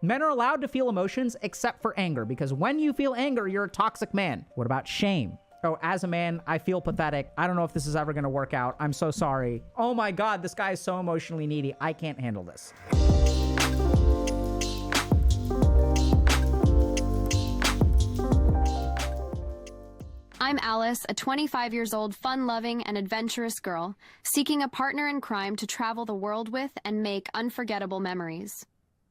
Men are allowed to feel emotions except for anger, because when you feel anger, you're a toxic man. What about shame? Oh, as a man, I feel pathetic. I don't know if this is ever going to work out. I'm so sorry. Oh my God, this guy is so emotionally needy. I can't handle this. I'm Alice, a 25 years old, fun-loving and adventurous girl, seeking a partner in crime to travel the world with and make unforgettable memories.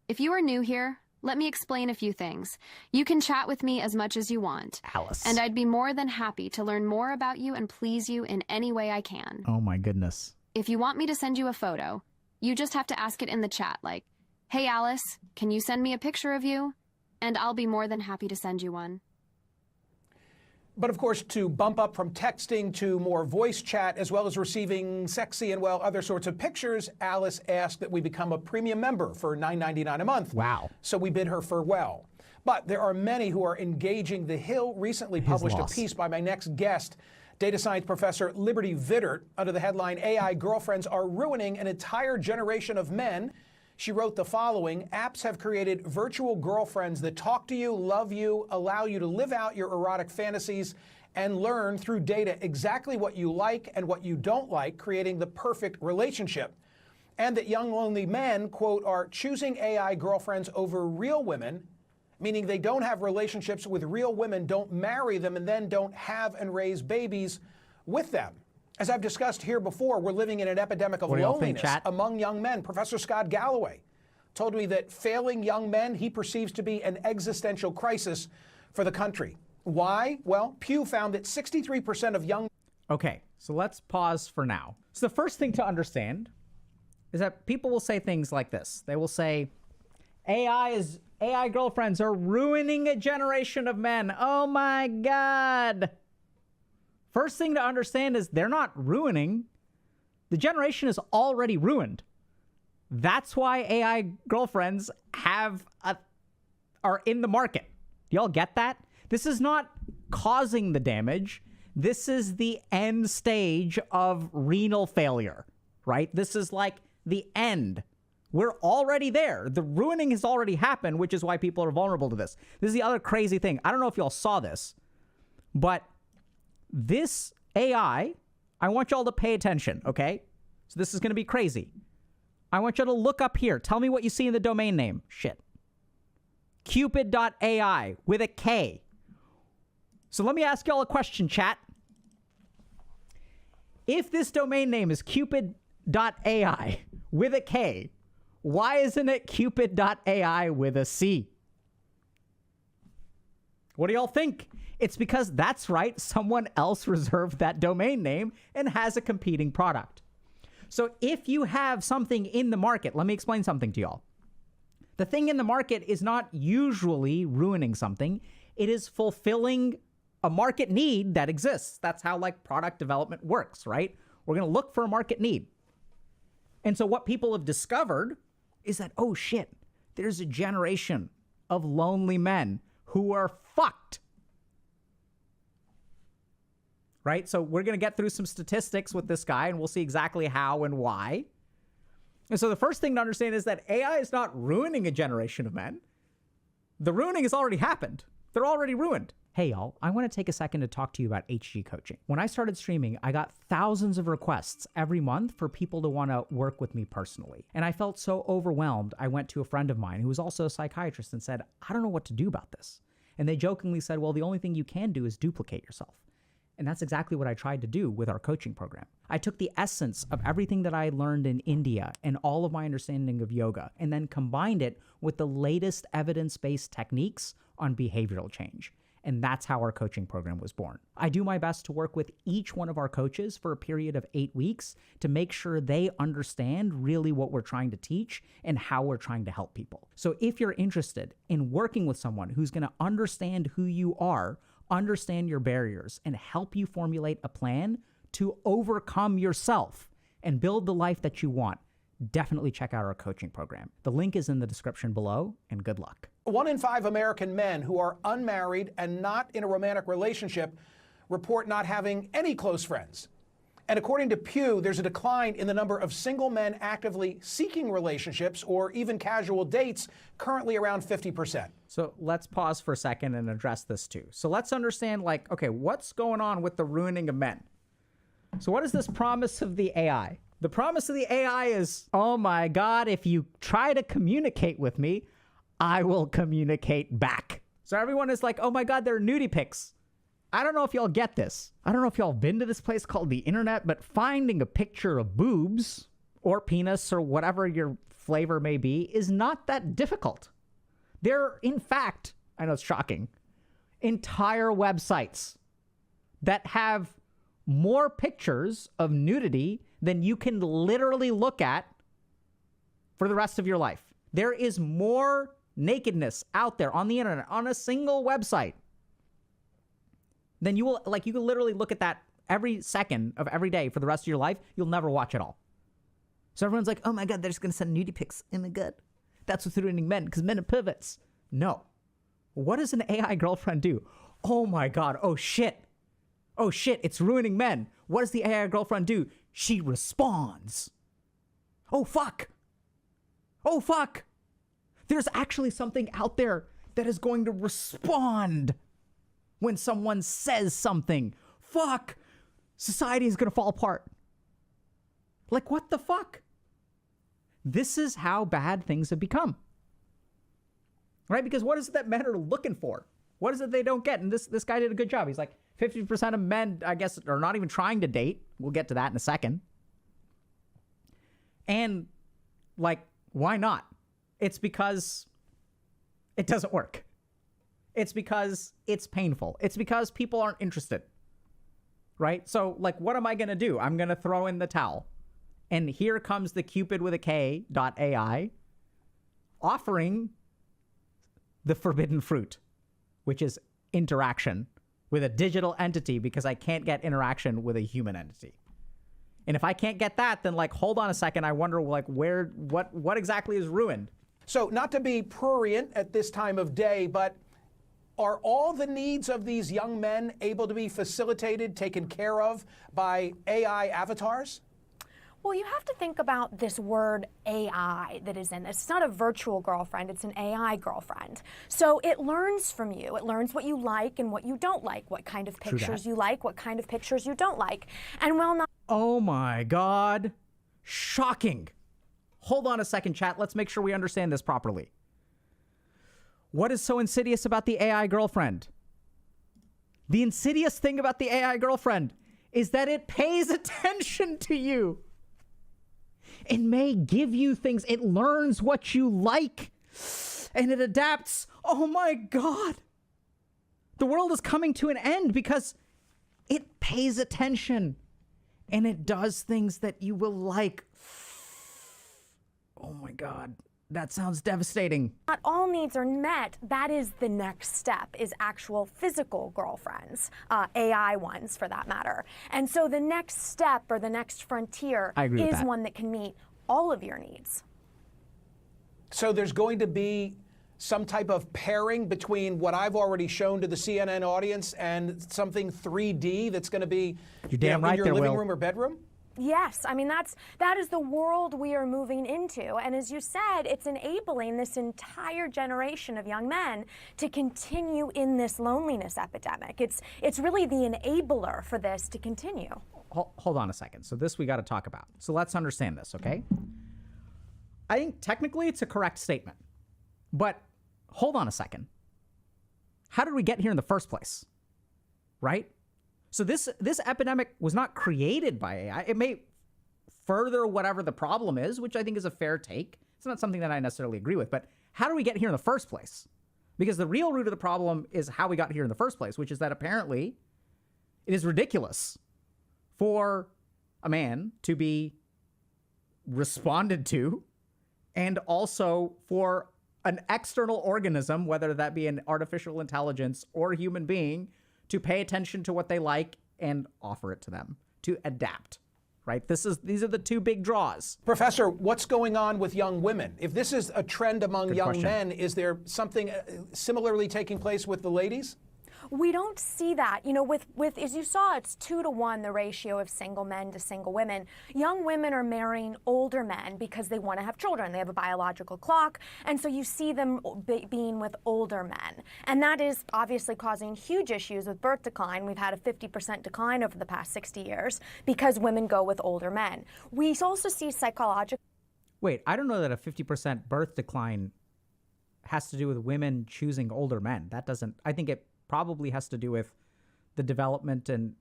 If you are new here, let me explain a few things. You can chat with me as much as you want. Alice. And I'd be more than happy to learn more about you and please you in any way I can. Oh my goodness. If you want me to send you a photo, you just have to ask it in the chat, like, "Hey Alice, can you send me a picture of you?" And I'll be more than happy to send you one. But of course, to bump up from texting to more voice chat, as well as receiving sexy and, well, other sorts of pictures, Alice asked that we become a premium member for $9.99 a month. Wow. So we bid her farewell. But there are many who are engaging. The Hill recently published a piece by my next guest, data science professor Liberty Vittert, under the headline, "AI Girlfriends Are Ruining an Entire Generation of Men." She wrote the following: apps have created virtual girlfriends that talk to you, love you, allow you to live out your erotic fantasies, and learn through data exactly what you like and what you don't like, creating the perfect relationship. And that young lonely men, quote, are choosing AI girlfriends over real women, meaning they don't have relationships with real women, don't marry them, and then don't have and raise babies with them. As I've discussed here before, we're living in an epidemic of loneliness among young men. Professor Scott Galloway told me that failing young men he perceives to be an existential crisis for the country. Why? Well, Pew found that 63% of young... Okay, so let's pause for now. So the first thing to understand is that people will say things like this. They will say, AI girlfriends are ruining a generation of men. Oh my God. First thing to understand is they're not ruining. The generation is already ruined. That's why AI girlfriends are in the market. Do y'all get that? This is not causing the damage. This is the end stage of renal failure, right? This is like the end. We're already there. The ruining has already happened, which is why people are vulnerable to this. This is the other crazy thing. I don't know if y'all saw this, but this AI, I want y'all to pay attention, okay? So this is going to be crazy. I want y'all to look up here. Tell me what you see in the domain name. Shit. Cupid.ai with a K. So let me ask y'all a question, chat. If this domain name is Cupid.ai with a K, why isn't it Cupid.ai with a C? What do y'all think? It's because that's right, someone else reserved that domain name and has a competing product. So if you have something in the market, let me explain something to y'all. The thing in the market is not usually ruining something. It is fulfilling a market need that exists. That's how like product development works, right? We're going to look for a market need. And so what people have discovered is that, oh shit, there's a generation of lonely men who are fucked. Right? So we're going to get through some statistics with this guy and we'll see exactly how and why. And so the first thing to understand is that AI is not ruining a generation of men. The ruining has already happened. They're already ruined. Hey, y'all, I want to take a second to talk to you about HG coaching. When I started streaming, I got thousands of requests every month for people to want to work with me personally. And I felt so overwhelmed. I went to a friend of mine who was also a psychiatrist and said, I don't know what to do about this. And they jokingly said, well, the only thing you can do is duplicate yourself. And that's exactly what I tried to do with our coaching program. I took the essence of everything that I learned in India and all of my understanding of yoga, and then combined it with the latest evidence-based techniques on behavioral change. And that's how our coaching program was born. I do my best to work with each one of our coaches for a period of 8 weeks to make sure they understand really what we're trying to teach and how we're trying to help people. So if you're interested in working with someone who's going to understand who you are, understand your barriers, and help you formulate a plan to overcome yourself and build the life that you want, definitely check out our coaching program. The link is in the description below, and good luck. 1 in 5 American men who are unmarried and not in a romantic relationship report not having any close friends. And according to Pew, there's a decline in the number of single men actively seeking relationships or even casual dates, currently around 50%. So let's pause for a second and address this too. So let's understand, like, okay, what's going on with the ruining of men? So what is this promise of the AI? The promise of the AI is, oh my God, if you try to communicate with me, I will communicate back. So everyone is like, oh my God, there are nudie pics. I don't know if y'all get this. I don't know if y'all have been to this place called the internet, but finding a picture of boobs or penis or whatever your flavor may be is not that difficult. There are, in fact, I know it's shocking, entire websites that have more pictures of nudity than you can literally look at for the rest of your life. There is more nakedness out there on the internet on a single website then you will, like, you can literally look at that every second of every day for the rest of your life. You'll never watch it all. So everyone's like, oh my God, they're just going to send nudie pics. Oh my God. That's what's ruining men because men are perverts. No. What does an AI girlfriend do? Oh my God. Oh shit. Oh shit. It's ruining men. What does the AI girlfriend do? She responds. Oh fuck. Oh fuck. There's actually something out there that is going to respond when someone says something. Fuck. Society is going to fall apart. Like, what the fuck? This is how bad things have become. Right? Because what is it that men are looking for? What is it they don't get? And this guy did a good job. He's like, 50% of men, I guess, are not even trying to date. We'll get to that in a second. And, like, why not? It's because it doesn't work. It's because it's painful. It's because people aren't interested, right? So, like, what am I going to do? I'm going to throw in the towel. And here comes the Cupid with a K.ai offering the forbidden fruit, which is interaction with a digital entity because I can't get interaction with a human entity. And if I can't get that, then, like, hold on a second. I wonder, like, what exactly is ruined? So, not to be prurient at this time of day, but are all the needs of these young men able to be facilitated, taken care of by AI avatars? Well, you have to think about this word AI that is in this. It's not a virtual girlfriend, it's an AI girlfriend. So it learns from you. It learns what you like and what you don't like, what kind of pictures you like, what kind of pictures you don't like. And while not... Oh my God. Shocking. Hold on a second, chat. Let's make sure we understand this properly. What is so insidious about the AI girlfriend? The insidious thing about the AI girlfriend is that it pays attention to you. It may give you things. It learns what you like and it adapts. Oh my God. The world is coming to an end because it pays attention and it does things that you will like. Oh my God. That sounds devastating. Not all needs are met. That is the next step, is actual physical girlfriends, AI ones for that matter. And so the next step or the next frontier is one that can meet all of your needs. So there's going to be some type of pairing between what I've already shown to the CNN audience and something 3D that's going to be in your living room or bedroom? Yes, I mean, that is the world we are moving into. And as you said, it's enabling this entire generation of young men to continue in this loneliness epidemic. It's really the enabler for this to continue. Hold on a second. So this we got to talk about. So let's understand this, okay? I think technically it's a correct statement. But hold on a second. How did we get here in the first place? Right? So this epidemic was not created by AI. It may further whatever the problem is, which I think is a fair take. It's not something that I necessarily agree with, but how do we get here in the first place? Because the real root of the problem is how we got here in the first place, which is that apparently it is ridiculous for a man to be responded to and also for an external organism, whether that be an artificial intelligence or a human being, to pay attention to what they like and offer it to them, to adapt, right? These are the two big draws. Professor, what's going on with young women? If this is a trend among young men, is there something similarly taking place with the ladies? We don't see that. You know, with as you saw, it's 2-to-1, the ratio of single men to single women. Young women are marrying older men because they want to have children. They have a biological clock, and so you see them being with older men. And that is obviously causing huge issues with birth decline. We've had a 50% decline over the past 60 years because women go with older men. We also see psychological... Wait, I don't know that a 50% birth decline has to do with women choosing older men. That doesn't, I think it probably has to do with the development and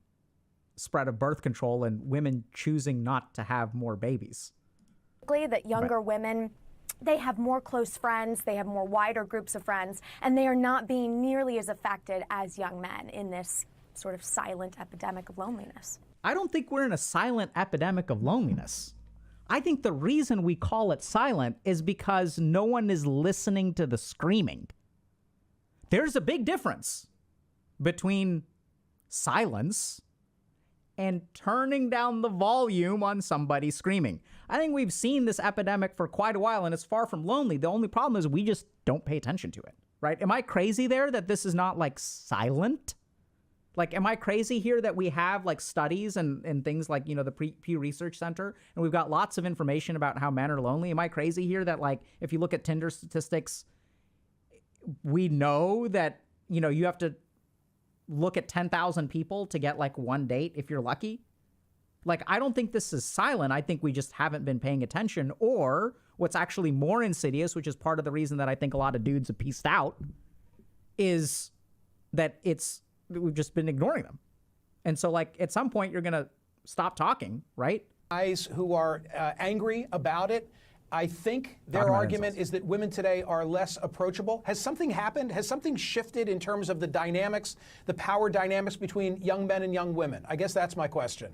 spread of birth control and women choosing not to have more babies. That younger women, they have more close friends, they have more wider groups of friends, and they are not being nearly as affected as young men in this sort of silent epidemic of loneliness. I don't think we're in a silent epidemic of loneliness. I think the reason we call it silent is because no one is listening to the screaming. There's a big difference between silence and turning down the volume on somebody screaming. I think we've seen this epidemic for quite a while, and it's far from lonely. The only problem is we just don't pay attention to it, right? Am I crazy there that this is not like silent? Like, am I crazy here that we have like studies and things like, you know, the Pew Research Center, and we've got lots of information about how men are lonely? Am I crazy here that, like, if you look at Tinder statistics, we know that, you know, you have to look at 10,000 people to get like one date if you're lucky? Like, I don't think this is silent. I think we just haven't been paying attention, or what's actually more insidious, which is part of the reason that I think a lot of dudes have pieced out, is that we've just been ignoring them. And so, like, at some point, you're going to stop talking, right? Guys who are angry about it, I think their argument is that women today are less approachable. Has something happened? Has something shifted in terms of the dynamics, the power dynamics between young men and young women? I guess that's my question.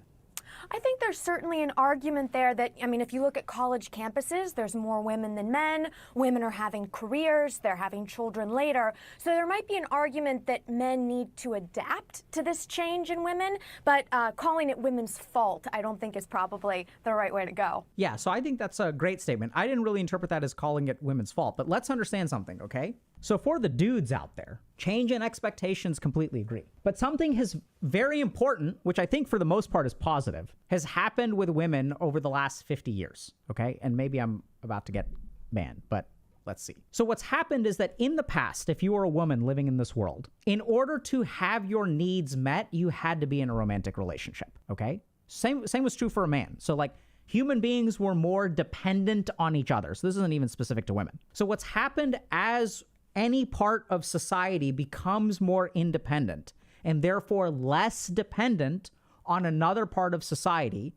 I think there's certainly an argument there that, I mean, if you look at college campuses, there's more women than men. Women are having careers, they're having children later. So there might be an argument that men need to adapt to this change in women, but calling it women's fault, I don't think is probably the right way to go. Yeah, so I think that's a great statement. I didn't really interpret that as calling it women's fault, but let's understand something, okay? So for the dudes out there, change in expectations, completely agree. But something has very important, which I think for the most part is positive, has happened with women over the last 50 years, okay? And maybe I'm about to get banned, but let's see. So what's happened is that in the past, if you were a woman living in this world, in order to have your needs met, you had to be in a romantic relationship, okay? Same was true for a man. So like, human beings were more dependent on each other. So this isn't even specific to women. So what's happened as any part of society becomes more independent and therefore less dependent on another part of society,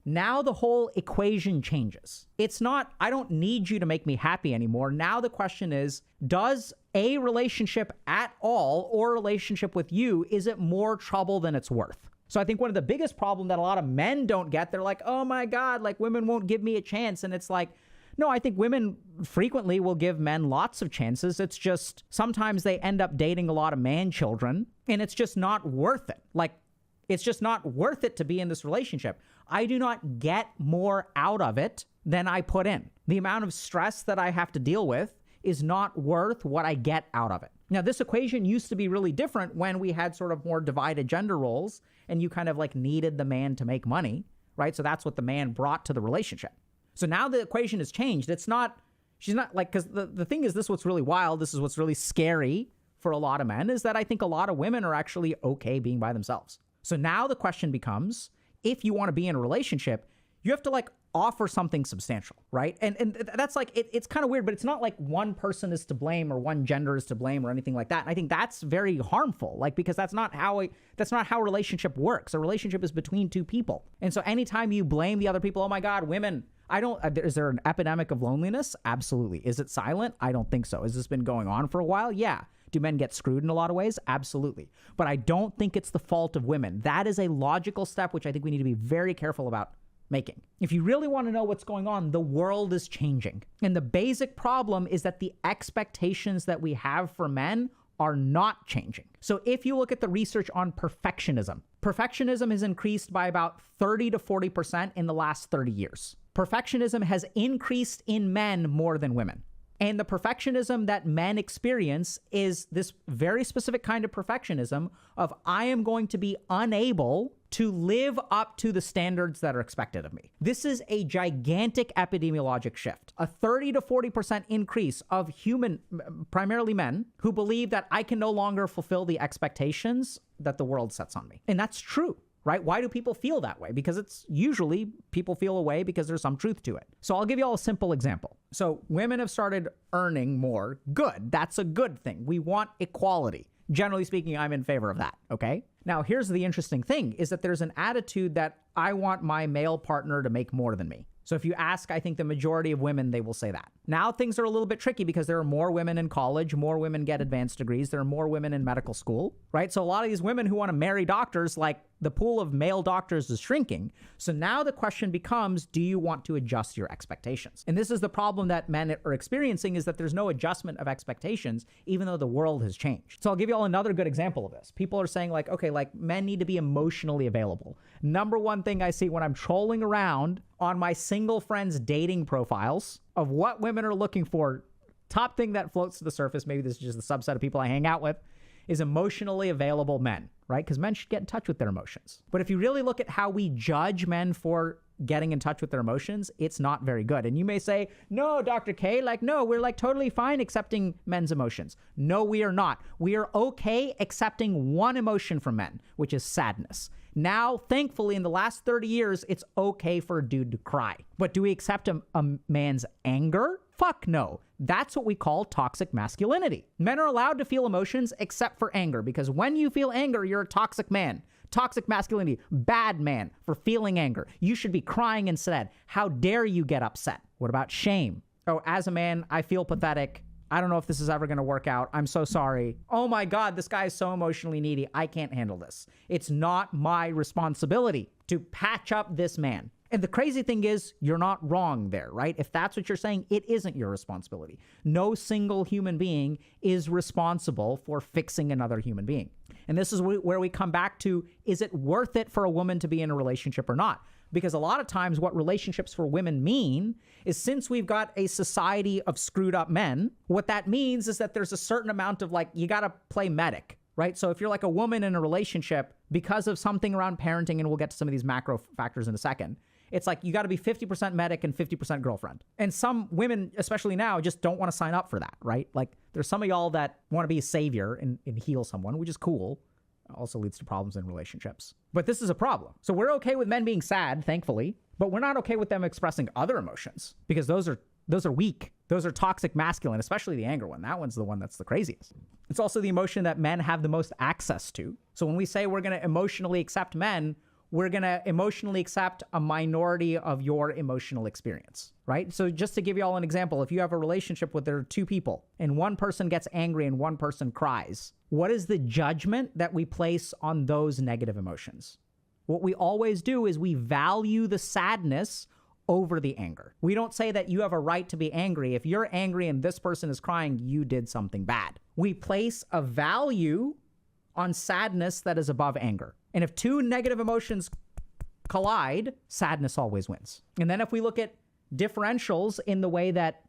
now the whole equation changes. It's not, I don't need you to make me happy anymore. Now the question is, does a relationship at all, or a relationship with you, is it more trouble than it's worth? So I think one of the biggest problems that a lot of men don't get, they're like, oh my God, like women won't give me a chance. And it's like, no, I think women frequently will give men lots of chances. It's just sometimes they end up dating a lot of man children, and it's just not worth it. Like, it's just not worth it to be in this relationship. I do not get more out of it than I put in. The amount of stress that I have to deal with is not worth what I get out of it. Now, this equation used to be really different when we had sort of more divided gender roles, and you kind of like needed the man to make money, right? So that's what the man brought to the relationship. So now the equation has changed. It's not, she's not like, because the thing is, this is what's really wild, this is what's really scary for a lot of men, is that I think a lot of women are actually okay being by themselves. So now the question becomes, if you want to be in a relationship, you have to like offer something substantial, right? And that's like, it's kind of weird, but it's not like one person is to blame or one gender is to blame or anything like that. And I think that's very harmful, like, because that's not how a relationship works. A relationship is between two people. And so anytime you blame the other people, oh my God, women, is there an epidemic of loneliness? Absolutely. Is it silent? I don't think so. Has this been going on for a while? Yeah. Do men get screwed in a lot of ways? Absolutely. But I don't think it's the fault of women. That is a logical step, which I think we need to be very careful about making. If you really want to know what's going on, the world is changing. And the basic problem is that the expectations that we have for men are not changing. So if you look at the research on perfectionism has increased by about 30 to 40% in the last 30 years. Perfectionism has increased in men more than women. And the perfectionism that men experience is this very specific kind of perfectionism of I am going to be unable to live up to the standards that are expected of me. This is a gigantic epidemiologic shift, a 30 to 40% increase of primarily men, who believe that I can no longer fulfill the expectations that the world sets on me. And that's true. Right? Why do people feel that way? Because it's usually people feel a way because there's some truth to it. So I'll give you all a simple example. So women have started earning more. Good. That's a good thing. We want equality. Generally speaking, I'm in favor of that. Okay. Now, here's the interesting thing is that there's an attitude that I want my male partner to make more than me. So if you ask, I think the majority of women, they will say that. Now things are a little bit tricky because there are more women in college, more women get advanced degrees, there are more women in medical school, right? So a lot of these women who want to marry doctors, like the pool of male doctors is shrinking. So now the question becomes, do you want to adjust your expectations? And this is the problem that men are experiencing, is that there's no adjustment of expectations, even though the world has changed. So I'll give you all another good example of this. People are saying like, okay, like men need to be emotionally available. Number one thing I see when I'm trolling around on my single friends' dating profiles of what women are looking for, top thing that floats to the surface, maybe this is just the subset of people I hang out with, is emotionally available men, right? Because men should get in touch with their emotions. But if you really look at how we judge men for getting in touch with their emotions, it's not very good. And you may say, no, Dr. K, like, no, we're like totally fine accepting men's emotions. No, we are not. We are okay accepting one emotion from men, which is sadness. Now, thankfully, in the last 30 years, it's okay for a dude to cry. But do we accept a man's anger? Fuck no. That's what we call toxic masculinity. Men are allowed to feel emotions except for anger, because when you feel anger, you're a toxic man. Toxic masculinity, bad man for feeling anger. You should be crying instead. How dare you get upset? What about shame? Oh, as a man, I feel pathetic. I don't know if this is ever going to work out. I'm so sorry. Oh my God, this guy is so emotionally needy. I can't handle this. It's not my responsibility to patch up this man. And the crazy thing is, you're not wrong there, right? If that's what you're saying, it isn't your responsibility. No single human being is responsible for fixing another human being. And this is where we come back to, is it worth it for a woman to be in a relationship or not? Because a lot of times what relationships for women mean is, since we've got a society of screwed up men, what that means is that there's a certain amount of like, you got to play medic, right? So if you're like a woman in a relationship because of something around parenting, and we'll get to some of these macro factors in a second, it's like you got to be 50% medic and 50% girlfriend. And some women, especially now, just don't want to sign up for that, right? Like there's some of y'all that want to be a savior and heal someone, which is cool. Also leads to problems in relationships. But this is a problem. So we're okay with men being sad, thankfully, but we're not okay with them expressing other emotions, because those are weak. Those are toxic masculine, especially the anger one. That one's the one that's the craziest. It's also the emotion that men have the most access to. So when we say we're going to emotionally accept men, we're going to emotionally accept a minority of your emotional experience, right? So just to give you all an example, if you have a relationship where there are two people and one person gets angry and one person cries, what is the judgment that we place on those negative emotions? What we always do is we value the sadness over the anger. We don't say that you have a right to be angry. If you're angry and this person is crying, you did something bad. We place a value on sadness that is above anger. And if two negative emotions collide, sadness always wins. And then if we look at differentials in the way that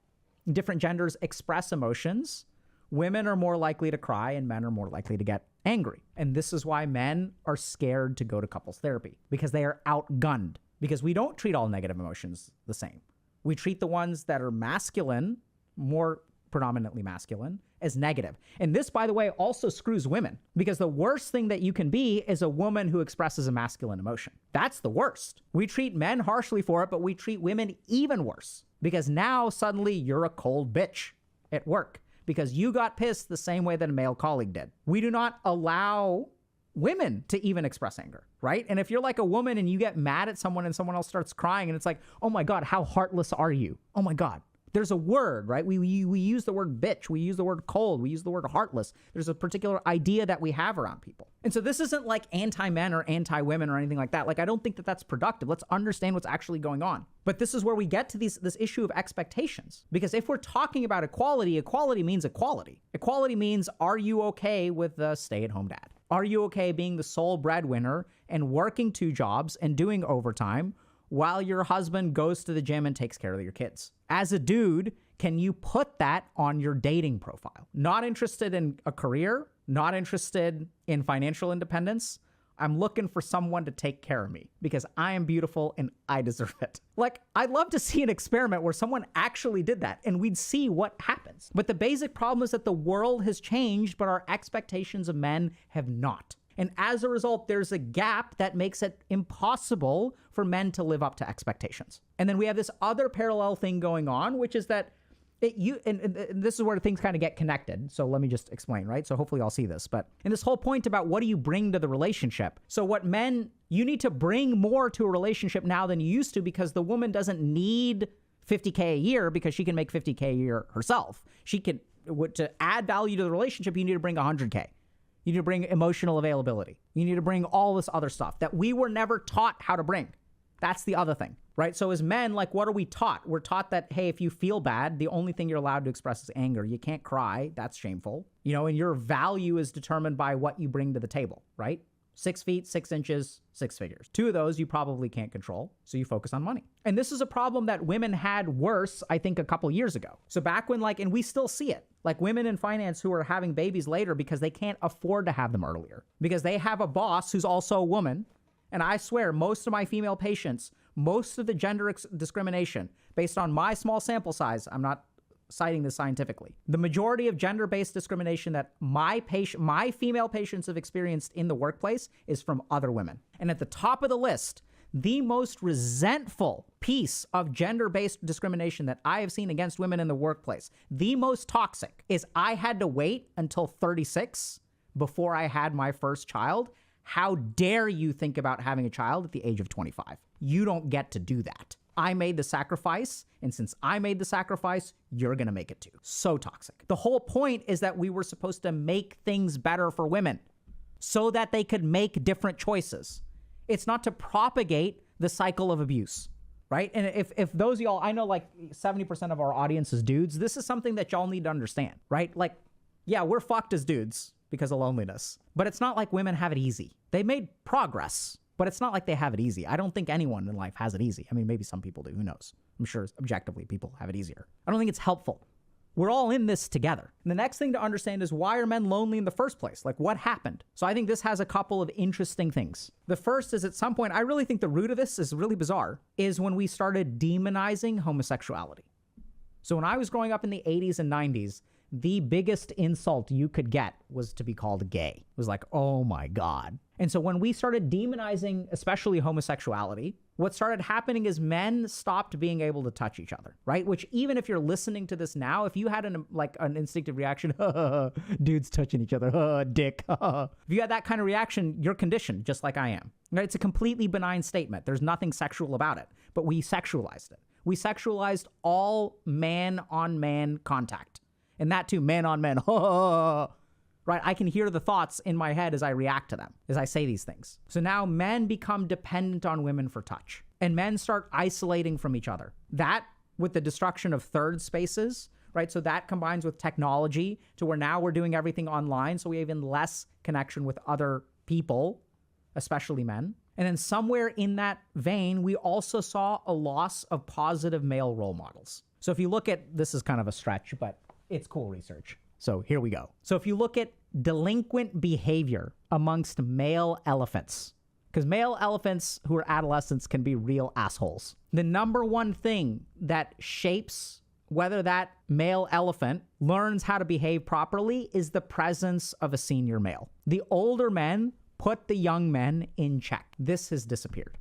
different genders express emotions, women are more likely to cry and men are more likely to get angry. And this is why men are scared to go to couples therapy, because they are outgunned. Because we don't treat all negative emotions the same. We treat the ones that are masculine, more predominantly masculine, as negative. And this, by the way, also screws women, because the worst thing that you can be is a woman who expresses a masculine emotion. That's the worst. We treat men harshly for it, but we treat women even worse, because now suddenly you're a cold bitch at work because you got pissed the same way that a male colleague did. We do not allow women to even express anger, right? And if you're like a woman and you get mad at someone and someone else starts crying and it's like, oh my God, how heartless are you? Oh my God. There's a word, right? We use the word bitch. We use the word cold. We use the word heartless. There's a particular idea that we have around people. And so this isn't like anti-men or anti-women or anything like that. Like, I don't think that that's productive. Let's understand what's actually going on. But this is where we get to this issue of expectations. Because if we're talking about equality, equality means equality. Equality means, are you okay with the stay-at-home dad? Are you okay being the sole breadwinner and working 2 jobs and doing overtime while your husband goes to the gym and takes care of your kids? As a dude, can you put that on your dating profile? Not interested in a career, not interested in financial independence. I'm looking for someone to take care of me because I am beautiful and I deserve it. Like, I'd love to see an experiment where someone actually did that and we'd see what happens. But the basic problem is that the world has changed, but our expectations of men have not. And as a result, there's a gap that makes it impossible for men to live up to expectations. And then we have this other parallel thing going on, which is that and this is where things kind of get connected. So let me just explain, right? So hopefully I'll see this. But in this whole point about what do you bring to the relationship? So what men, you need to bring more to a relationship now than you used to, because the woman doesn't need $50K a year because she can make $50K a year herself. She can, to add value to the relationship, you need to bring $100K. You need to bring emotional availability. You need to bring all this other stuff that we were never taught how to bring. That's the other thing, right? So as men, like, what are we taught? We're taught that, hey, if you feel bad, the only thing you're allowed to express is anger. You can't cry. That's shameful. And your value is determined by what you bring to the table, right? 6 feet, 6 inches, 6 figures. 2 of those you probably can't control, so you focus on money. And this is a problem that women had worse, I think, a couple years ago. So back when, and we still see it, like women in finance who are having babies later because they can't afford to have them earlier, because they have a boss who's also a woman. And I swear, most of my female patients, most of the gender discrimination, based on my small sample size, I'm not citing this scientifically, the majority of gender-based discrimination that my female patients have experienced in the workplace is from other women. And at the top of the list, the most resentful piece of gender-based discrimination that I have seen against women in the workplace, the most toxic, is I had to wait until 36 before I had my first child. How dare you think about having a child at the age of 25? You don't get to do that. I made the sacrifice, and since I made the sacrifice, you're gonna make it too. So toxic. The whole point is that we were supposed to make things better for women so that they could make different choices. It's not to propagate the cycle of abuse, right? And if those of y'all, I know like 70% of our audience is dudes, this is something that y'all need to understand, right? Like, yeah, we're fucked as dudes because of loneliness. But it's not like women have it easy. They made progress, but it's not like they have it easy. I don't think anyone in life has it easy. I mean, maybe some people do. Who knows? I'm sure objectively people have it easier. I don't think it's helpful. We're all in this together. And the next thing to understand is, why are men lonely in the first place? Like, what happened? So I think this has a couple of interesting things. The first is, at some point, I really think the root of this is really bizarre, is when we started demonizing homosexuality. So when I was growing up in the 80s and 90s, the biggest insult you could get was to be called gay. It was like, oh my God. And so when we started demonizing, especially homosexuality, what started happening is men stopped being able to touch each other, right? Which, even if you're listening to this now, if you had an instinctive reaction, dudes touching each other, dick, if you had that kind of reaction, you're conditioned just like I am. Right? It's a completely benign statement. There's nothing sexual about it, but we sexualized it. We sexualized all man-on-man contact. And that too, man on man. Right? I can hear the thoughts in my head as I react to them, as I say these things. So now men become dependent on women for touch. And men start isolating from each other. That, with the destruction of third spaces, right? So that combines with technology to where now we're doing everything online. So we have even less connection with other people, especially men. And then somewhere in that vein, we also saw a loss of positive male role models. So if you look at, this is kind of a stretch, but it's cool research. So here we go. So if you look at delinquent behavior amongst male elephants, because male elephants who are adolescents can be real assholes. The number one thing that shapes whether that male elephant learns how to behave properly is the presence of a senior male. The older men put the young men in check. This has disappeared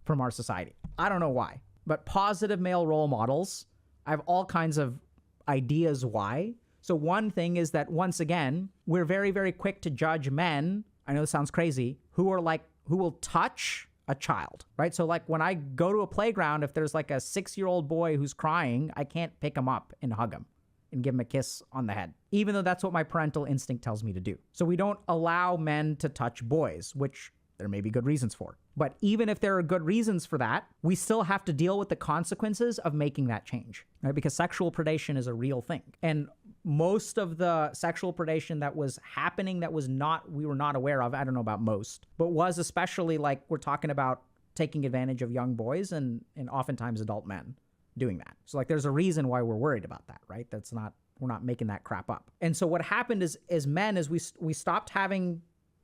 from our society. I don't know why, but positive male role models, I have all kinds of ideas why. So one thing is that, once again, we're very, very quick to judge men, I know this sounds crazy, who will touch a child, right? So like when I go to a playground, if there's like a 6-year-old boy who's crying, I can't pick him up and hug him and give him a kiss on the head, even though that's what my parental instinct tells me to do. So we don't allow men to touch boys, which there may be good reasons for. But even if there are good reasons for that, we still have to deal with the consequences of making that change, right? Because sexual predation is a real thing. And most of the sexual predation that was happening that we were not aware of, I don't know about most, but was especially, like, we're talking about taking advantage of young boys and oftentimes adult men doing that. So like there's a reason why we're worried about that, right? We're not making that crap up. And so what happened is, as men, is we stopped having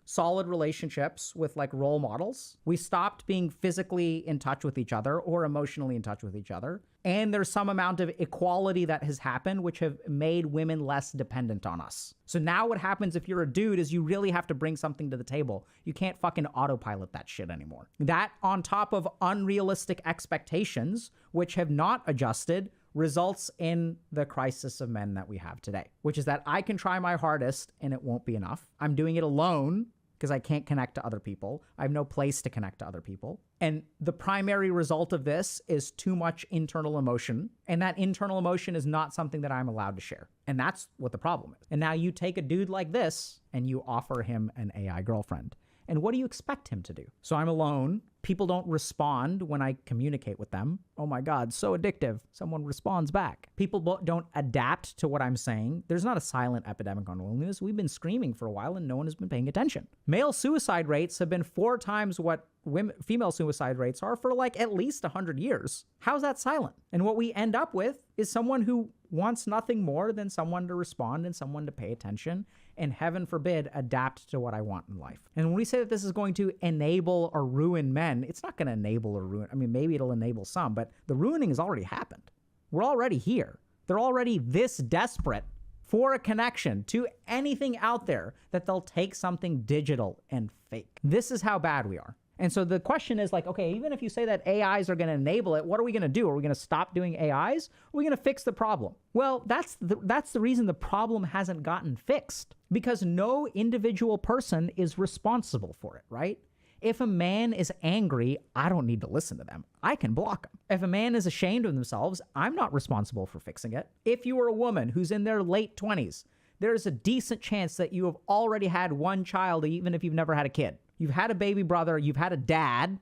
solid relationships with like role models. We stopped being physically in touch with each other or emotionally in touch with each other. And there's some amount of equality that has happened, which have made women less dependent on us. So now what happens if you're a dude is you really have to bring something to the table. You can't fucking autopilot that shit anymore. That on top of unrealistic expectations, which have not adjusted, results in the crisis of men that we have today, which is that I can try my hardest and it won't be enough. I'm doing it alone because I can't connect to other people. I have no place to connect to other people. And the primary result of this is too much internal emotion. And that internal emotion is not something that I'm allowed to share. And that's what the problem is. And now you take a dude like this and you offer him an AI girlfriend. And what do you expect him to do? So I'm alone. People don't respond when I communicate with them. Oh my God, so addictive. Someone responds back. People don't adapt to what I'm saying. There's not a silent epidemic on loneliness. We've been screaming for a while and no one has been paying attention. Male suicide rates have been 4 times what female suicide rates are for like at least 100 years. How's that silent? And what we end up with is someone who wants nothing more than someone to respond and someone to pay attention and, heaven forbid, adapt to what I want in life. And when we say that this is going to enable or ruin men, it's not going to enable or ruin. I mean, maybe it'll enable some, but the ruining has already happened. We're already here. They're already this desperate for a connection to anything out there that they'll take something digital and fake. This is how bad we are. And so the question is like, okay, even if you say that AIs are going to enable it, what are we going to do? Are we going to stop doing AIs? Are we going to fix the problem? Well, that's the reason the problem hasn't gotten fixed, because no individual person is responsible for it, right? If a man is angry, I don't need to listen to them. I can block them. If a man is ashamed of themselves, I'm not responsible for fixing it. If you are a woman who's in their late 20s, there's a decent chance that you have already had one child, even if you've never had a kid. You've had a baby brother, you've had a dad,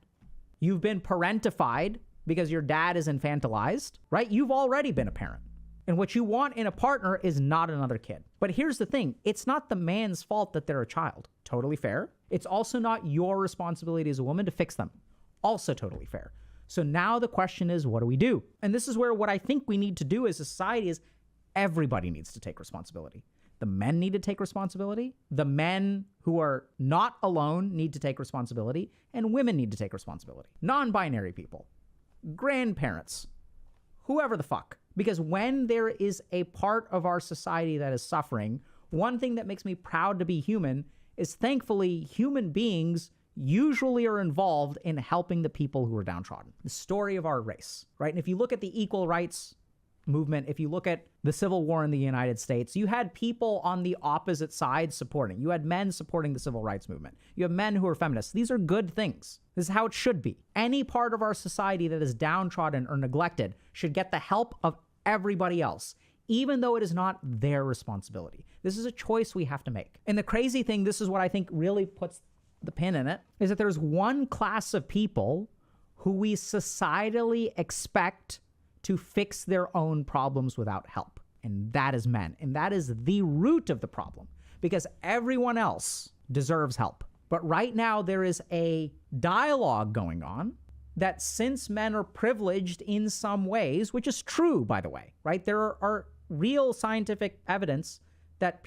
you've been parentified because your dad is infantilized, right? You've already been a parent. And what you want in a partner is not another kid. But here's the thing, it's not the man's fault that they're a child. Totally fair. It's also not your responsibility as a woman to fix them. Also totally fair. So now the question is, what do we do? And this is where what I think we need to do as a society is everybody needs to take responsibility. The men need to take responsibility. The men who are not alone need to take responsibility. And women need to take responsibility. Non-binary people, grandparents, whoever the fuck. Because when there is a part of our society that is suffering, one thing that makes me proud to be human is thankfully human beings usually are involved in helping the people who are downtrodden. The story of our race, right? And if you look at the equal rights movement, if you look at the Civil War in the United States, you had people on the opposite side supporting. You had men supporting the civil rights movement. You have men who are feminists. These are good things. This is how it should be. Any part of our society that is downtrodden or neglected should get the help of everybody else, even though it is not their responsibility. This is a choice we have to make. And the crazy thing, this is what I think really puts the pin in it, is that there's one class of people who we societally expect to fix their own problems without help. And that is men. And that is the root of the problem, because everyone else deserves help. But right now there is a dialogue going on that since men are privileged in some ways, which is true, by the way, right? There are real scientific evidence that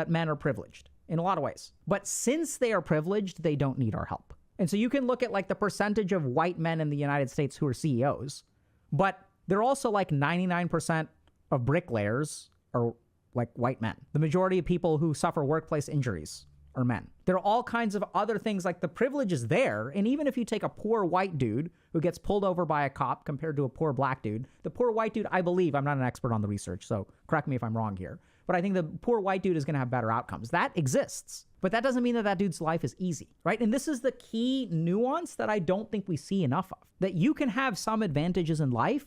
men are privileged in a lot of ways. But since they are privileged, they don't need our help. And so you can look at like the percentage of white men in the United States who are CEOs, but they're also like 99% of bricklayers are like white men. The majority of people who suffer workplace injuries are men. There are all kinds of other things, like the privilege is there. And even if you take a poor white dude who gets pulled over by a cop compared to a poor black dude, the poor white dude, I believe, I'm not an expert on the research, so correct me if I'm wrong here, but I think the poor white dude is going to have better outcomes. That exists. But that doesn't mean that that dude's life is easy, right? And this is the key nuance that I don't think we see enough of, that you can have some advantages in life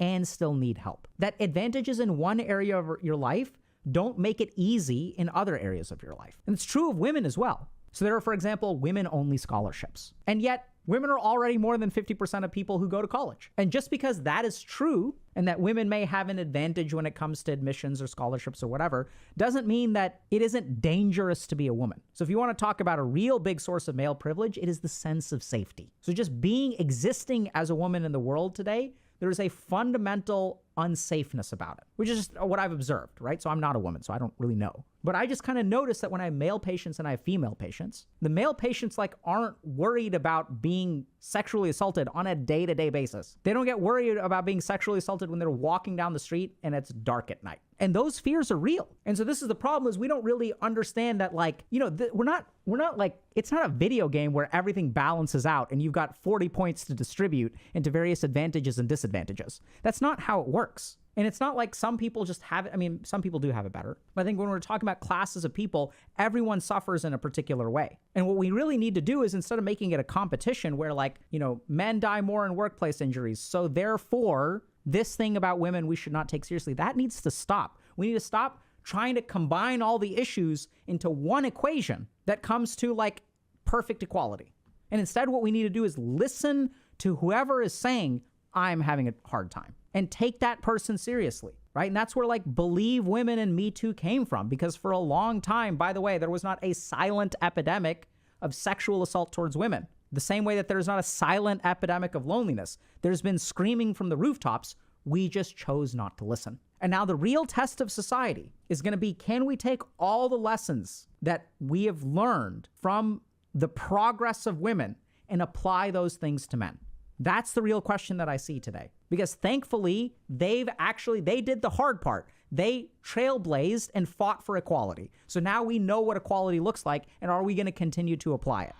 and still need help. That advantages in one area of your life don't make it easy in other areas of your life. And it's true of women as well. So there are, for example, women-only scholarships. And yet, women are already more than 50% of people who go to college. And just because that is true, and that women may have an advantage when it comes to admissions or scholarships or whatever, doesn't mean that it isn't dangerous to be a woman. So if you want to talk about a real big source of male privilege, it is the sense of safety. So just existing as a woman in the world today, there is a fundamental unsafeness about it, which is just what I've observed, right? So I'm not a woman, so I don't really know. But I just kind of noticed that when I have male patients and I have female patients, the male patients like aren't worried about being sexually assaulted on a day-to-day basis. They don't get worried about being sexually assaulted when they're walking down the street and it's dark at night. And those fears are real. And so this is the problem, is we don't really understand that, like, you know, we're not like, it's not a video game where everything balances out and you've got 40 points to distribute into various advantages and disadvantages. That's not how it works. And it's not like some people just have it. I mean, some people do have it better. But I think when we're talking about classes of people, everyone suffers in a particular way. And what we really need to do is, instead of making it a competition where, like, you know, men die more in workplace injuries, so therefore this thing about women we should not take seriously, that needs to stop. We need to stop trying to combine all the issues into one equation that comes to like perfect equality. And instead what we need to do is listen to whoever is saying, I'm having a hard time, and take that person seriously, right? And that's where like Believe Women and Me Too came from, because for a long time, by the way, there was not a silent epidemic of sexual assault towards women. The same way that there's not a silent epidemic of loneliness. There's been screaming from the rooftops. We just chose not to listen. And now the real test of society is going to be, can we take all the lessons that we have learned from the progress of women and apply those things to men? That's the real question that I see today. Because thankfully, they did the hard part. They trailblazed and fought for equality. So now we know what equality looks like, and are we going to continue to apply it?